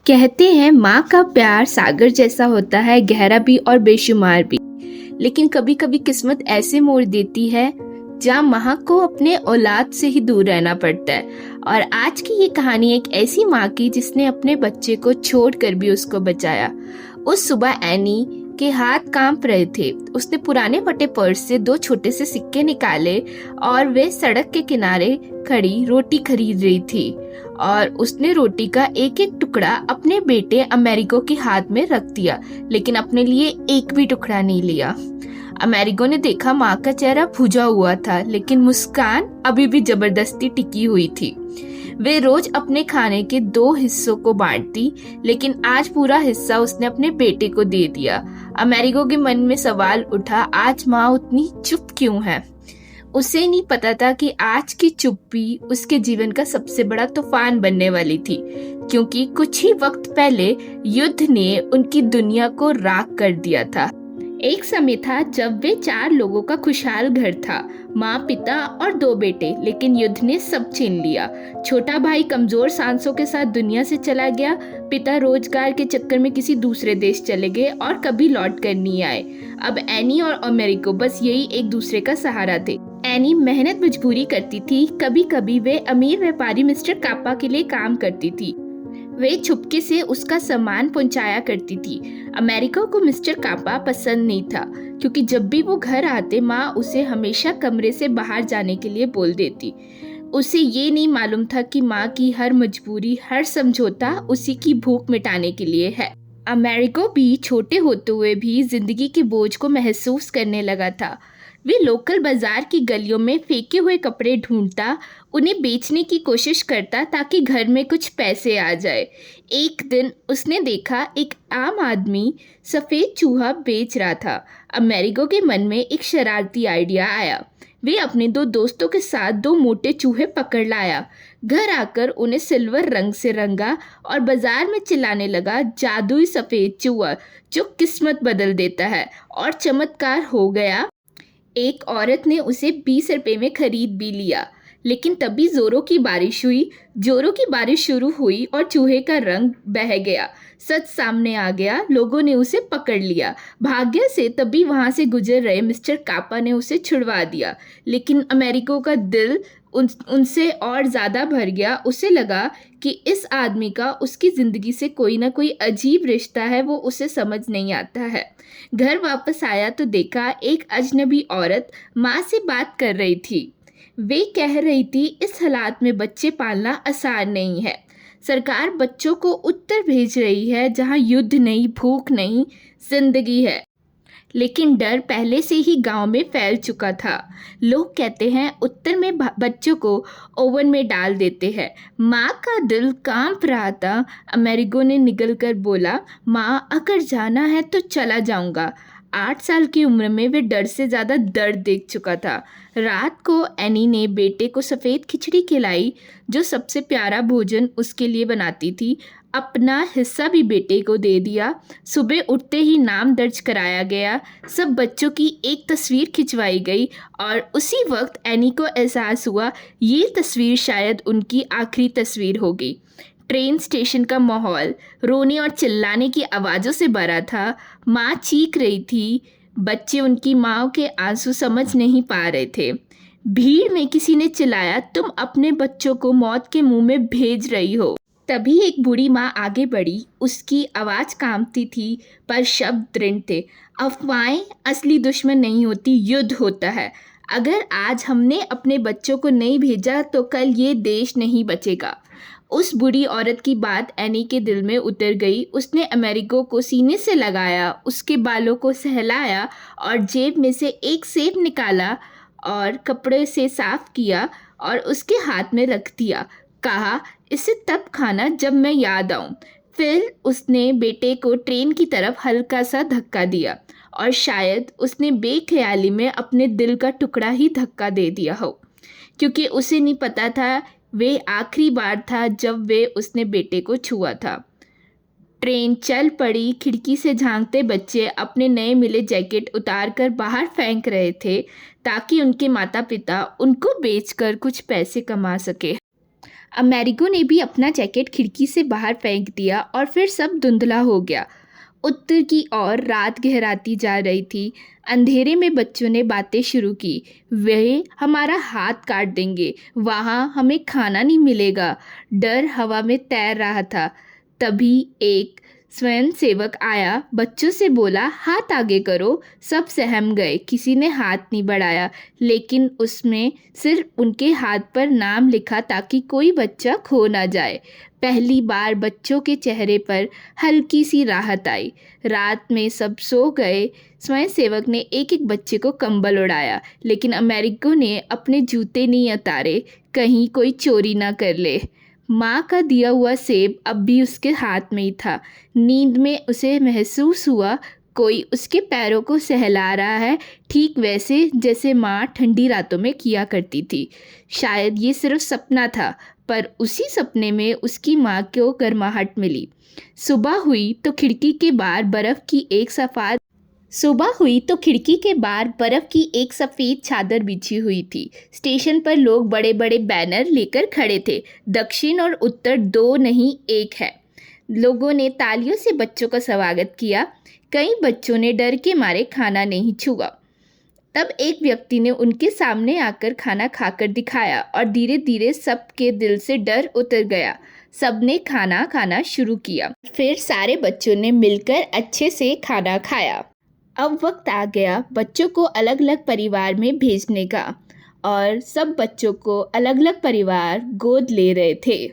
कहते हैं माँ का प्यार सागर जैसा होता है, गहरा भी और बेशुमार भी। लेकिन कभी कभी किस्मत ऐसे मोड़ देती है जहाँ माँ को अपने औलाद से ही दूर रहना पड़ता है। और आज की ये कहानी एक ऐसी माँ की जिसने अपने बच्चे को छोड़कर भी उसको बचाया। उस सुबह एनी के हाथ कांप रहे थे। उसने पुराने फटे पर्स से 2 छोटे से सिक्के निकाले और वे सड़क के किनारे खड़ी रोटी खरीद रही थी। और उसने रोटी का एक एक टुकड़ा अपने बेटे अमेरिको के हाथ में रख दिया, लेकिन अपने लिए एक भी टुकड़ा नहीं लिया। अमेरिको ने देखा माँ का चेहरा भुजा हुआ था, लेकिन मुस्कान अभी भी जबरदस्ती टिकी हुई थी। वे रोज अपने खाने के 2 हिस्सों को बांटती, लेकिन आज पूरा हिस्सा उसने अपने बेटे को दे दिया। अमेरिको के मन में सवाल उठा, आज माँ उतनी चुप क्यों है? उसे नहीं पता था कि आज की चुप्पी उसके जीवन का सबसे बड़ा तूफान बनने वाली थी, क्योंकि कुछ ही वक्त पहले युद्ध ने उनकी दुनिया को राख कर दिया था। एक समय था जब वे 4 लोगों का खुशहाल घर था, माँ, पिता और 2 बेटे। लेकिन युद्ध ने सब छीन लिया। छोटा भाई कमजोर सांसों के साथ दुनिया से चला गया। पिता रोजगार के चक्कर में किसी दूसरे देश चले गए और कभी लौट कर नहीं आए। अब एनी और अमेरिको बस यही एक दूसरे का सहारा थे। एनी मेहनत मजबूरी करती थी। कभी कभी वे अमीर व्यापारी मिस्टर कापा के लिए काम करती थी। वे चुपके से उसका सामान पहुंचाया करती थी। अमेरिका को मिस्टर कापा पसंद नहीं था, क्योंकि जब भी वो घर आते माँ उसे हमेशा कमरे से बाहर जाने के लिए बोल देती। उसे ये नहीं मालूम था कि माँ की हर मजबूरी, हर समझौता उसी की भूख मिटाने के लिए है। अमेरिको भी छोटे होते हुए भी जिंदगी के बोझ को महसूस करने लगा था। वे लोकल बाजार की गलियों में फेंके हुए कपड़े ढूंढता, उन्हें बेचने की कोशिश करता ताकि घर में कुछ पैसे आ जाए। एक दिन उसने देखा एक आम आदमी सफ़ेद चूहा बेच रहा था। अमेरिको के मन में एक शरारती आइडिया आया। वे अपने 2 दोस्तों के साथ 2 मोटे चूहे पकड़ लाया। घर आकर उन्हें सिल्वर रंग से रंगा और बाजार में चिल्लाने लगा, जादुई सफ़ेद चूहा जो किस्मत बदल देता है। और चमत्कार हो गया। एक औरत ने उसे 20 रुपए में खरीद भी लिया। लेकिन तभी जोरों की बारिश शुरू हुई और चूहे का रंग बह गया। सच सामने आ गया। लोगों ने उसे पकड़ लिया। भाग्य से तभी वहां से गुजर रहे मिस्टर कापा ने उसे छुड़वा दिया। लेकिन अमेरिको का दिल उनसे और ज़्यादा भर गया। उसे लगा कि इस आदमी का उसकी ज़िंदगी से कोई ना कोई अजीब रिश्ता है, वो उसे समझ नहीं आता है। घर वापस आया तो देखा एक अजनबी औरत माँ से बात कर रही थी। वे कह रही थी, इस हालात में बच्चे पालना आसान नहीं है। सरकार बच्चों को उत्तर भेज रही है, जहाँ युद्ध नहीं, भूख नहीं, जिंदगी है। लेकिन डर पहले से ही गांव में फैल चुका था। लोग कहते हैं उत्तर में बच्चों को ओवन में डाल देते हैं। माँ का दिल कांप रहा था। अमेरिको ने निगल कर बोला, माँ, अगर जाना है तो चला जाऊंगा। 8 साल की उम्र में वे डर से ज़्यादा दर्द देख चुका था। रात को एनी ने बेटे को सफ़ेद खिचड़ी खिलाई, जो सबसे प्यारा भोजन उसके लिए बनाती थी। अपना हिस्सा भी बेटे को दे दिया। सुबह उठते ही नाम दर्ज कराया गया। सब बच्चों की एक तस्वीर खिंचवाई गई और उसी वक्त एनी को एहसास हुआ ये तस्वीर शायद उनकी आखिरी तस्वीर होगी। ट्रेन स्टेशन का माहौल रोने और चिल्लाने की आवाज़ों से भरा था। माँ चीख रही थी। बच्चे उनकी माँ के आंसू समझ नहीं पा रहे थे। भीड़ में किसी ने चिल्लाया, तुम अपने बच्चों को मौत के मुंह में भेज रही हो। तभी एक बूढ़ी माँ आगे बढ़ी। उसकी आवाज़ कांपती थी, पर शब्द दृढ़ थे। अफवाहें असली दुश्मन नहीं होती, युद्ध होता है। अगर आज हमने अपने बच्चों को नहीं भेजा तो कल ये देश नहीं बचेगा। उस बूढ़ी औरत की बात एनी के दिल में उतर गई। उसने अमेरिको को सीने से लगाया, उसके बालों को सहलाया और जेब में से एक सेब निकाला और कपड़े से साफ किया और उसके हाथ में रख दिया। कहा, इसे तब खाना जब मैं याद आऊं। फिर उसने बेटे को ट्रेन की तरफ हल्का सा धक्का दिया और शायद उसने बेख्याली में अपने दिल का टुकड़ा ही धक्का दे दिया हो, क्योंकि उसे नहीं पता था वे आखिरी बार था जब वे उसने बेटे को छुआ था। ट्रेन चल पड़ी। खिड़की से झांकते बच्चे अपने नए मिले जैकेट उतार कर बाहर फेंक रहे थे, ताकि उनके माता पिता उनको बेचकर कुछ पैसे कमा सके। अमेरिगो ने भी अपना जैकेट खिड़की से बाहर फेंक दिया और फिर सब धुंधला हो गया। उत्तर की ओर रात गहराती जा रही थी। अंधेरे में बच्चों ने बातें शुरू की। वे हमारा हाथ काट देंगे, वहाँ हमें खाना नहीं मिलेगा। डर हवा में तैर रहा था। तभी एक स्वयंसेवक आया, बच्चों से बोला, हाथ आगे करो। सब सहम गए, किसी ने हाथ नहीं बढ़ाया, लेकिन उसमें सिर्फ उनके हाथ पर नाम लिखा ताकि कोई बच्चा खो ना जाए। पहली बार बच्चों के चेहरे पर हल्की सी राहत आई। रात में सब सो गए। स्वयंसेवक ने एक एक बच्चे को कंबल उड़ाया, लेकिन अमेरिको ने अपने जूते नहीं उतारे, कहीं कोई चोरी ना कर ले। माँ का दिया हुआ सेब अब भी उसके हाथ में ही था। नींद में उसे महसूस हुआ कोई उसके पैरों को सहला रहा है, ठीक वैसे जैसे माँ ठंडी रातों में किया करती थी। शायद ये सिर्फ सपना था, पर उसी सपने में उसकी माँ को गर्माहट मिली। सुबह हुई तो खिड़की के बाहर बर्फ की एक सफ़ेद चादर बिछी हुई थी। स्टेशन पर लोग बड़े बड़े बैनर लेकर खड़े थे, दक्षिण और उत्तर दो नहीं एक है। लोगों ने तालियों से बच्चों का स्वागत किया। कई बच्चों ने डर के मारे खाना नहीं छुआ। तब एक व्यक्ति ने उनके सामने आकर खाना खाकर दिखाया और धीरे धीरे सबके दिल से डर उतर गया। सबने खाना खाना शुरू किया। फिर सारे बच्चों ने मिलकर अच्छे से खाना खाया। अब वक्त आ गया बच्चों को अलग अलग परिवार में भेजने का, और सब बच्चों को अलग अलग परिवार गोद ले रहे थे।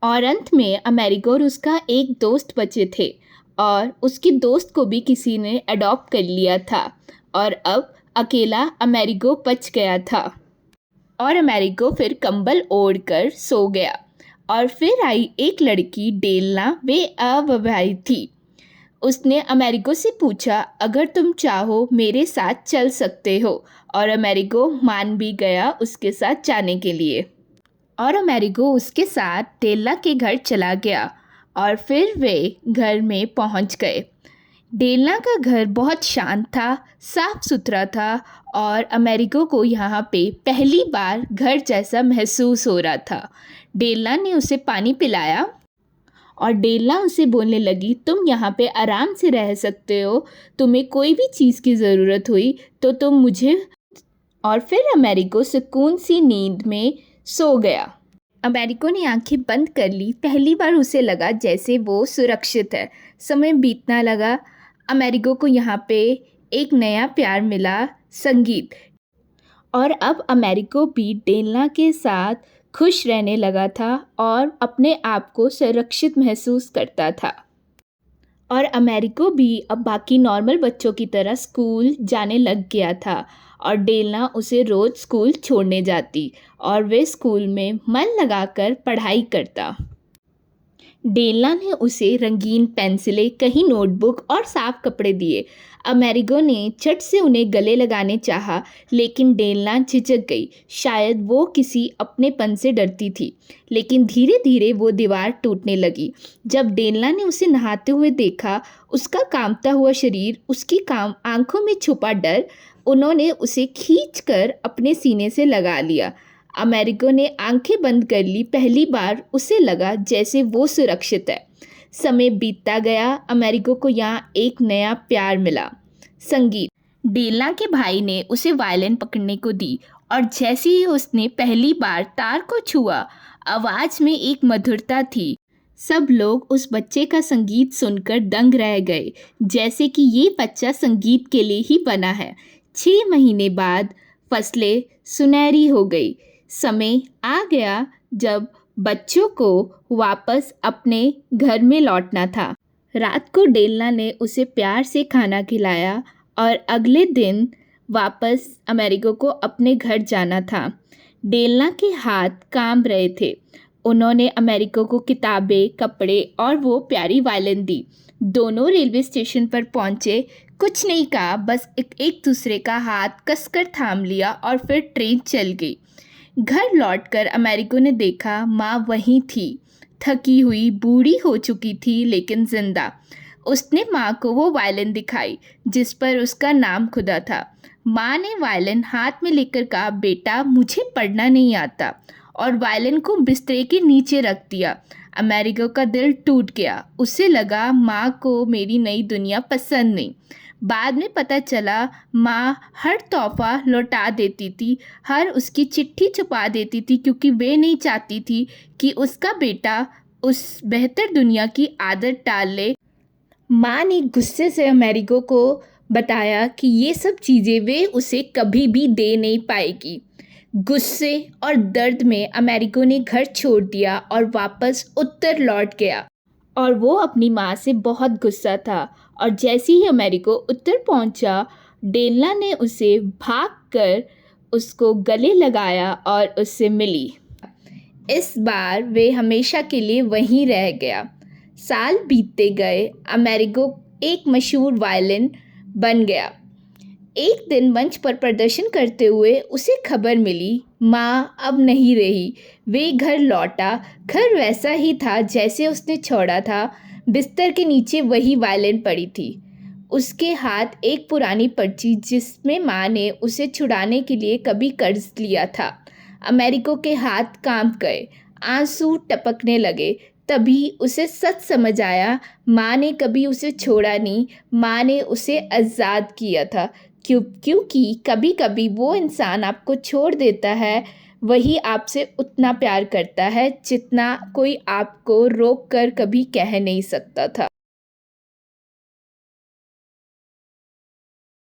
और अंत में अमेरिको और उसका एक दोस्त बचे थे, और उसके दोस्त को भी किसी ने अडॉप्ट कर लिया था, और अब अकेला अमेरिको बच गया था। और अमेरिको फिर कंबल ओढ़कर सो गया। और फिर आई एक लड़की, डेलना, वे अविवाहित थी। उसने अमेरिको से पूछा, अगर तुम चाहो मेरे साथ चल सकते हो, और अमेरिको मान भी गया उसके साथ जाने के लिए। और अमेरिको उसके साथ डेलना के घर चला गया, और फिर वे घर में पहुंच गए। डेलना का घर बहुत शांत था, साफ सुथरा था, और अमेरिको को यहाँ पे पहली बार घर जैसा महसूस हो रहा था। डेलना ने उसे पानी पिलाया, और डेलना उसे बोलने लगी, तुम यहाँ पे आराम से रह सकते हो, तुम्हें कोई भी चीज़ की ज़रूरत हुई तो तुम मुझे। और फिर अमेरिको सुकून सी नींद में सो गया। अमेरिको ने आंखें बंद कर ली। पहली बार उसे लगा जैसे वो सुरक्षित है। समय बीतना लगा। अमेरिको को यहाँ पे एक नया प्यार मिला, संगीत। और अब अमेरिको भी डेलना के साथ खुश रहने लगा था और अपने आप को सुरक्षित महसूस करता था। और अमेरिको भी अब बाकी नॉर्मल बच्चों की तरह स्कूल जाने लग गया था, और डेलना उसे रोज़ स्कूल छोड़ने जाती, और वे स्कूल में मन लगाकर पढ़ाई करता। डेलना ने उसे रंगीन पेंसिलें, कहीं नोटबुक और साफ कपड़े दिए। अमेरिको ने झट से उन्हें गले लगाने चाहा, लेकिन डेलना झिझक गई। शायद वो किसी अपनेपन से डरती थी। लेकिन धीरे धीरे वो दीवार टूटने लगी। जब डेलना ने उसे नहाते हुए देखा, उसका कांपता हुआ शरीर, उसकी आंखों में छुपा डर, उन्होंने उसे खींचकर अपने सीने से लगा लिया। अमेरिको ने आंखें बंद कर ली। पहली बार उसे लगा जैसे वो सुरक्षित है। समय बीतता गया। अमेरिको को यहाँ एक नया प्यार मिला, संगीत। डेलना के भाई ने उसे वायलिन पकड़ने को दी, और जैसे ही उसने पहली बार तार को छुआ, आवाज़ में एक मधुरता थी। सब लोग उस बच्चे का संगीत सुनकर दंग रह गए, जैसे कि ये बच्चा संगीत के लिए ही बना है। 6 महीने बाद फसलें सुनहरी हो गई। समय आ गया जब बच्चों को वापस अपने घर में लौटना था। रात को डेलना ने उसे प्यार से खाना खिलाया, और अगले दिन वापस अमेरिको को अपने घर जाना था। डेलना के हाथ कांप रहे थे। उन्होंने अमेरिको को किताबें, कपड़े और वो प्यारी वायलिन दी। दोनों रेलवे स्टेशन पर पहुंचे। कुछ नहीं कहा, बस एक दूसरे का हाथ कसकर थाम लिया, और फिर ट्रेन चल गई। घर लौटकर अमेरिको ने देखा, माँ वहीं थी, थकी हुई, बूढ़ी हो चुकी थी, लेकिन जिंदा। उसने माँ को वो वायलिन दिखाई जिस पर उसका नाम खुदा था। माँ ने वायलिन हाथ में लेकर कहा, बेटा, मुझे पढ़ना नहीं आता। और वायलिन को बिस्तर के नीचे रख दिया। अमेरिको का दिल टूट गया। उसे लगा माँ को मेरी नई दुनिया पसंद नहीं। बाद में पता चला माँ हर तोहफा लौटा देती थी, हर उसकी चिट्ठी छुपा देती थी, क्योंकि वे नहीं चाहती थी कि उसका बेटा उस बेहतर दुनिया की आदत डाल ले। माँ ने गुस्से से अमेरिको को बताया कि ये सब चीज़ें वे उसे कभी भी दे नहीं पाएगी। गुस्से और दर्द में अमेरिको ने घर छोड़ दिया और वापस उत्तर लौट गया, और वो अपनी माँ से बहुत गुस्सा था। और जैसे ही अमेरिको उत्तर पहुंचा, डेलना ने उसे भागकर उसको गले लगाया और उससे मिली। इस बार वे हमेशा के लिए वहीं रह गया। साल बीतते गए, अमेरिको एक मशहूर वायलिन बन गया। एक दिन मंच पर प्रदर्शन करते हुए उसे खबर मिली माँ अब नहीं रही। वे घर लौटा। घर वैसा ही था जैसे उसने छोड़ा था। बिस्तर के नीचे वही वायलिन पड़ी थी। उसके हाथ एक पुरानी पर्ची जिसमें माँ ने उसे छुड़ाने के लिए कभी कर्ज लिया था। अमेरिको के हाथ कांप गए, आंसू टपकने लगे। तभी उसे सच समझ आया, माँ ने कभी उसे छोड़ा नहीं, माँ ने उसे आज़ाद किया था। क्योंकि कभी कभी वो इंसान आपको छोड़ देता है, वही आपसे उतना प्यार करता है जितना कोई आपको रोक कर कभी कह नहीं सकता था।